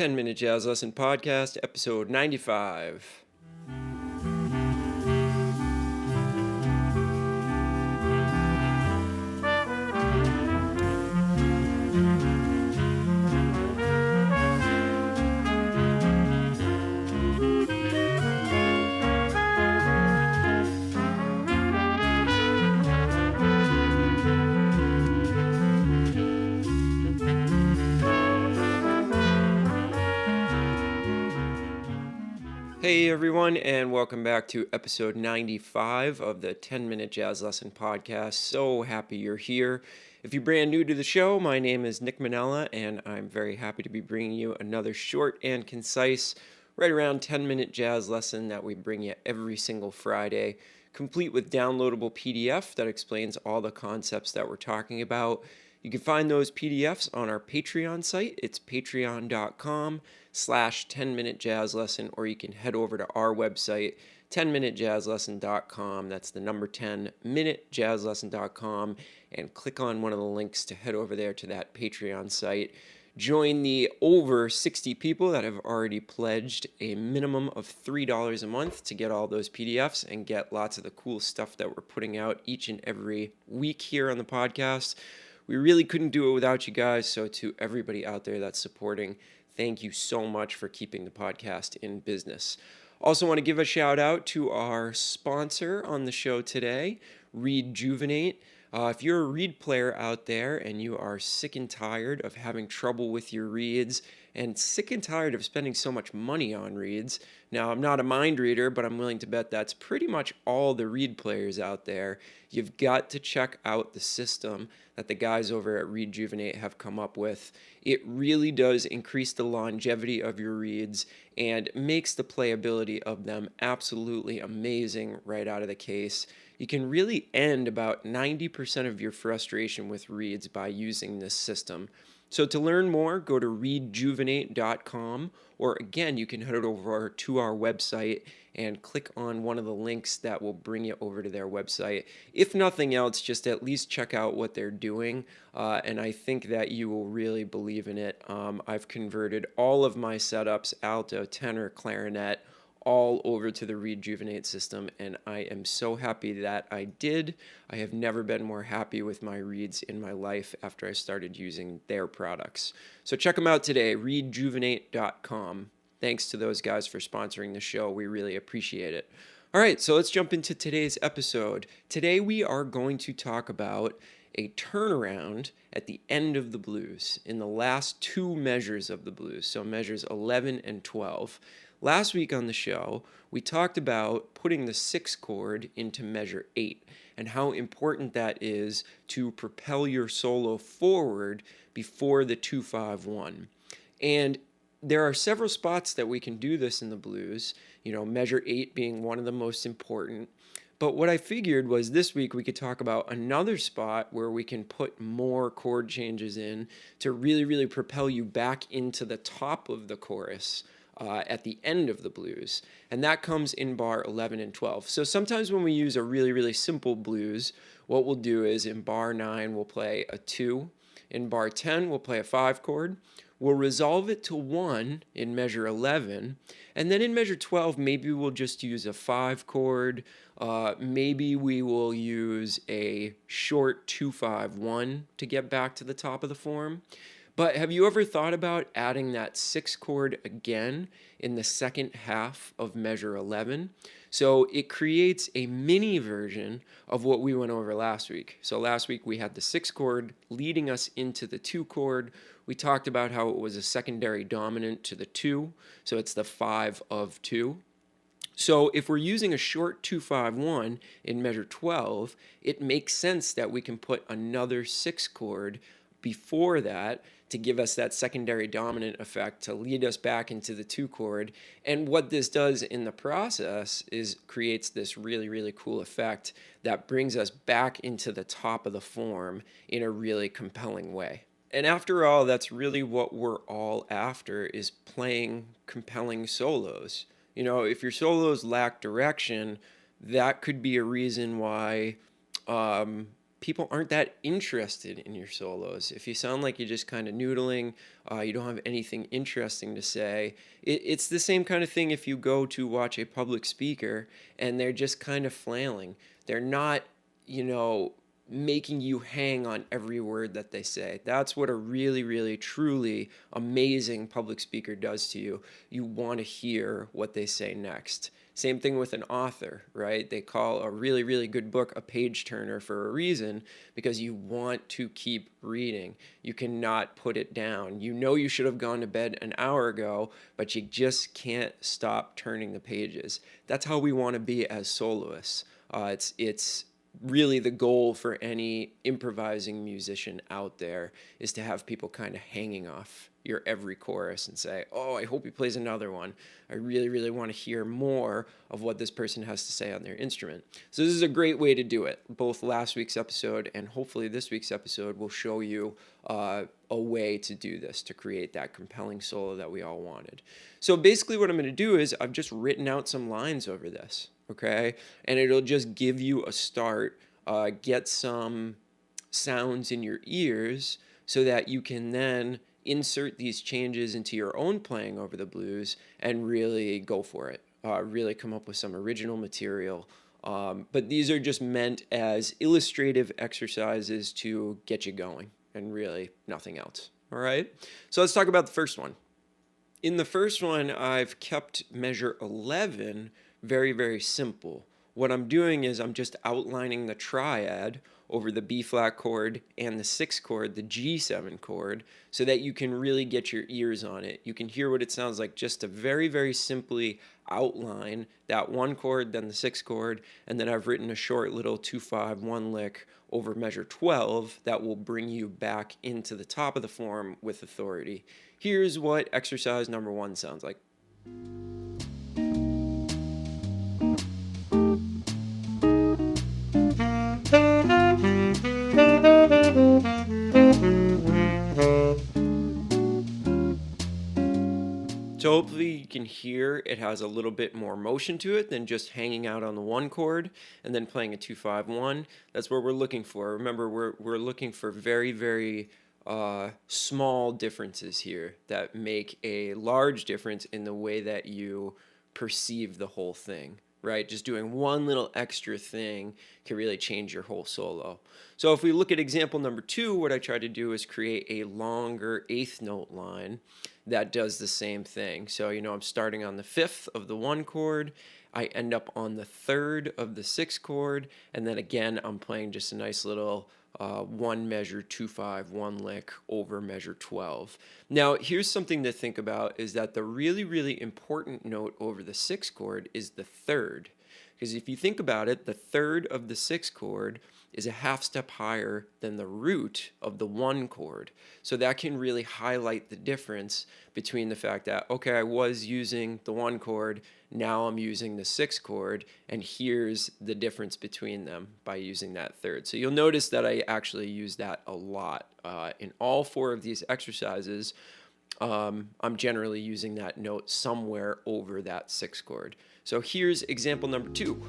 10-Minute Jazz Lesson Podcast, episode 95. Hey everyone, and welcome back to episode 95 of the 10-Minute Jazz Lesson Podcast. So happy you're here. If you're brand new to the show, my name is Nick Manella, and I'm very happy to be bringing you another short and concise, right around 10-minute jazz lesson that we bring you every single Friday, complete with downloadable PDF that explains all the concepts that we're talking about. You can find those PDFs on our Patreon site. It's patreon.com/10-minute jazz lesson, or you can head over to our website, 10minutejazzlesson.com. That's the number 10minutejazzlesson.com, and click on one of the links to head over there to that Patreon site. Join the over 60 people that have already pledged a minimum of $3 a month to get all those PDFs and get lots of the cool stuff that we're putting out each and every week here on the podcast. We really couldn't do it without you guys, so to everybody out there that's supporting, thank you so much for keeping the podcast in business. Also want to give a shout out to our sponsor on the show today, Rejuvenate. If you're a reed player out there and you are sick and tired of having trouble with your reeds and sick and tired of spending so much money on reeds, now I'm not a mind reader, but I'm willing to bet that's pretty much all the reed players out there, you've got to check out the system that the guys over at Rejuvenate have come up with. It really does increase the longevity of your reeds and makes the playability of them absolutely amazing right out of the case. You can really end about 90% of your frustration with reeds by using this system. So to learn more, go to rejuvenate.com, or again, you can head over to our website and click on one of the links that will bring you over to their website. If nothing else, just at least check out what they're doing, and I think that you will really believe in it. I've converted all of my setups, alto, tenor, clarinet, all over to the Rejuvenate system, and I am so happy that I did. I have never been more happy with my reeds in my life after I started using their products. So check them out today, rejuvenate.com. Thanks to those guys for sponsoring the show. We really appreciate it. All right, so let's jump into today's episode. Today we are going to talk about a turnaround at the end of the blues, in the last two measures of the blues, so measures 11 and 12. Last week on the show, we talked about putting the 6th chord into measure 8 and how important that is to propel your solo forward before the 2-5-1. And there are several spots that we can do this in the blues, measure 8 being one of the most important. But what I figured was this week we could talk about another spot where we can put more chord changes in to really, really propel you back into the top of the chorus at the end of the blues, and that comes in bar 11 and 12. So sometimes when we use a really, really simple blues, what we'll do is in bar 9 we'll play a 2, in bar 10 we'll play a 5 chord, we'll resolve it to 1 in measure 11, and then in measure 12 maybe we'll just use a 5 chord, maybe we will use a short 2-5-1 to get back to the top of the form. But have you ever thought about adding that 6th chord again in the second half of measure 11? So it creates a mini version of what we went over last week. So last week we had the 6th chord leading us into the 2 chord. We talked about how it was a secondary dominant to the 2, so it's the 5 of 2. So if we're using a short 2-5-1 in measure 12, it makes sense that we can put another 6th chord before that to give us that secondary dominant effect to lead us back into the 2 chord. And what this does in the process is creates this really, really cool effect that brings us back into the top of the form in a really compelling way. And after all, that's really what we're all after, is playing compelling solos. If your solos lack direction, that could be a reason why people aren't that interested in your solos. If you sound like you're just kind of noodling, you don't have anything interesting to say, it's the same kind of thing if you go to watch a public speaker and they're just kind of flailing. They're not, you know, making you hang on every word that they say. That's what a really, really, truly amazing public speaker does to you. You want to hear what they say next. Same thing with an author, right? They call a really, really good book a page turner for a reason, because you want to keep reading. You cannot put it down. You know you should have gone to bed an hour ago, but you just can't stop turning the pages. That's how we want to be as soloists. It's really the goal for any improvising musician out there, is to have people kind of hanging off your every chorus and say, oh, I hope he plays another one. I really, really want to hear more of what this person has to say on their instrument. So this is a great way to do it. Both last week's episode and hopefully this week's episode will show you a way to do this, to create that compelling solo that we all wanted. So basically what I'm going to do is I've just written out some lines over this, okay? And it'll just give you a start, get some sounds in your ears so that you can then insert these changes into your own playing over the blues and really go for it. Really come up with some original material. But these are just meant as illustrative exercises to get you going, and really nothing else. All right? So let's talk about the first one. In the first one, I've kept measure 11 very, very simple. What I'm doing is I'm just outlining the triad over the B flat chord and the 6th chord, the G7 chord, so that you can really get your ears on it. You can hear what it sounds like just to very, very simply outline that one chord, then the 6th chord, and then I've written a short little 2-5-1 lick over measure 12 that will bring you back into the top of the form with authority. Here's what exercise number 1 sounds like. So hopefully you can hear it has a little bit more motion to it than just hanging out on the 1 chord and then playing a 2-5-1. That's what we're looking for. Remember, we're looking for very, very small differences here that make a large difference in the way that you perceive the whole thing, right? Just doing one little extra thing can really change your whole solo. So if we look at example number 2, what I try to do is create a longer 8th note line that does the same thing. So, you know, I'm starting on the 5th of the 1 chord, I end up on the 3rd of the 6th chord, and then again I'm playing just a nice little 1 measure 2-5-1 lick over measure 12. Now here's something to think about, is that the really, really important note over the 6th chord is the 3rd. Because if you think about it, the 3rd of the 6th chord is a half step higher than the root of the 1 chord. So that can really highlight the difference between the fact that, okay, I was using the 1 chord, now I'm using the 6th chord, and here's the difference between them by using that 3rd. So you'll notice that I actually use that a lot. In all 4 of these exercises, I'm generally using that note somewhere over that 6th chord. So here's example number 2.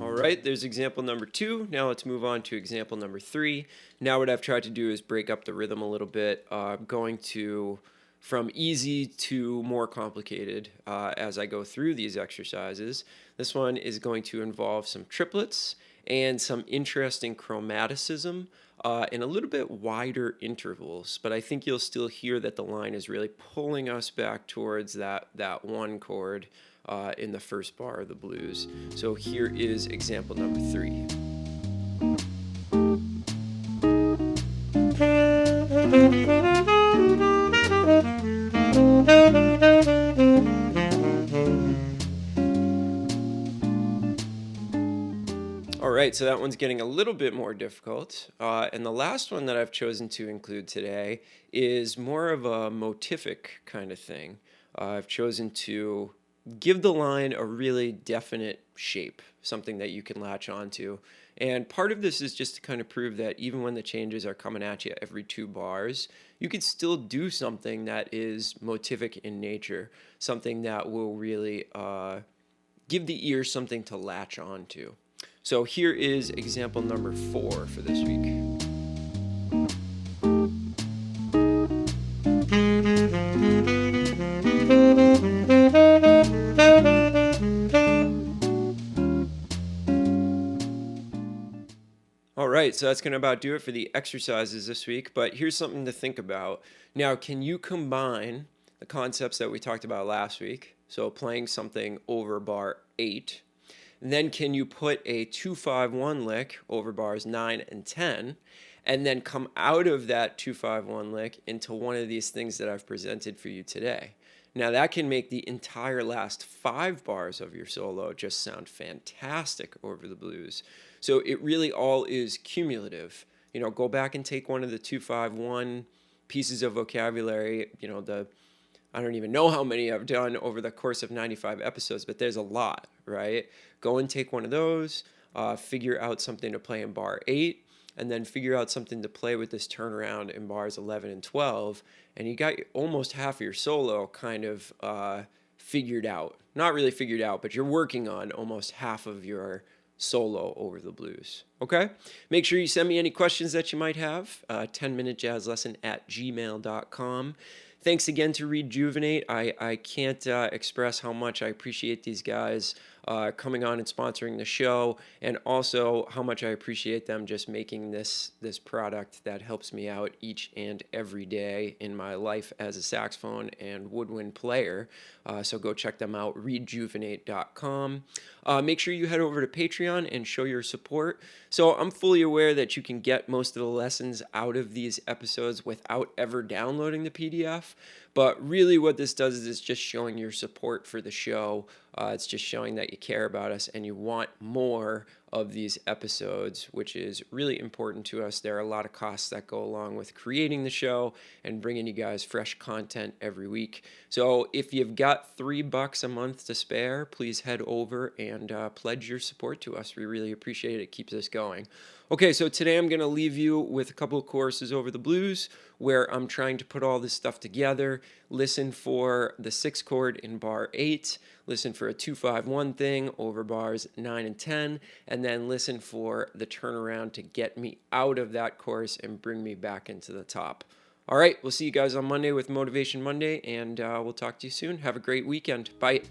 All right, there's example number 2. Now let's move on to example number 3. Now what I've tried to do is break up the rhythm a little bit. I'm going to from easy to more complicated as I go through these exercises. This one is going to involve some triplets and some interesting chromaticism in a little bit wider intervals, but I think you'll still hear that the line is really pulling us back towards that 1 chord in the first bar of the blues. So here is example number 3. All right, so that one's getting a little bit more difficult. And the last one that I've chosen to include today is more of a motific kind of thing. I've chosen to give the line a really definite shape, something that you can latch onto. And part of this is just to kind of prove that even when the changes are coming at you every 2 bars, you could still do something that is motivic in nature, something that will really give the ear something to latch onto. So here is example number 4 for this week. All right, so that's going to about do it for the exercises this week, but here's something to think about. Now, can you combine the concepts that we talked about last week? So playing something over bar 8. And then can you put a 2-5-1 lick over bars 9 and 10, and then come out of that 2-5-1 lick into one of these things that I've presented for you today? Now that can make the entire last 5 bars of your solo just sound fantastic over the blues. So it really all is cumulative. You know, go back and take one of the 2-5-1 pieces of vocabulary, you know, I don't even know how many I've done over the course of 95 episodes, but there's a lot, right? Go and take one of those, figure out something to play in bar 8, and then figure out something to play with this turnaround in bars 11 and 12, and you got almost half of your solo kind of figured out. Not really figured out, but you're working on almost half of your solo over the blues. Okay? Make sure you send me any questions that you might have. 10minutejazzlesson@gmail.com. Thanks again to Rejuvenate. I can't express how much I appreciate these guys coming on and sponsoring the show, and also how much I appreciate them just making this product that helps me out each and every day in my life as a saxophone and woodwind player. So go check them out, rejuvenate.com. Make sure you head over to Patreon and show your support. So I'm fully aware that you can get most of the lessons out of these episodes without ever downloading the PDF. But really what this does is it's just showing your support for the show. It's just showing that you care about us and you want more of these episodes, which is really important to us. There are a lot of costs that go along with creating the show and bringing you guys fresh content every week. So if you've got $3 a month to spare, please head over and pledge your support to us. We really appreciate it. It keeps us going. Okay, so today I'm going to leave you with a couple of choruses over the blues where I'm trying to put all this stuff together. Listen for the 6th chord in bar 8. Listen for a 2-5-1 thing over bars 9 and 10. And then listen for the turnaround to get me out of that chorus and bring me back into the top. All right, we'll see you guys on Monday with Motivation Monday, and we'll talk to you soon. Have a great weekend. Bye.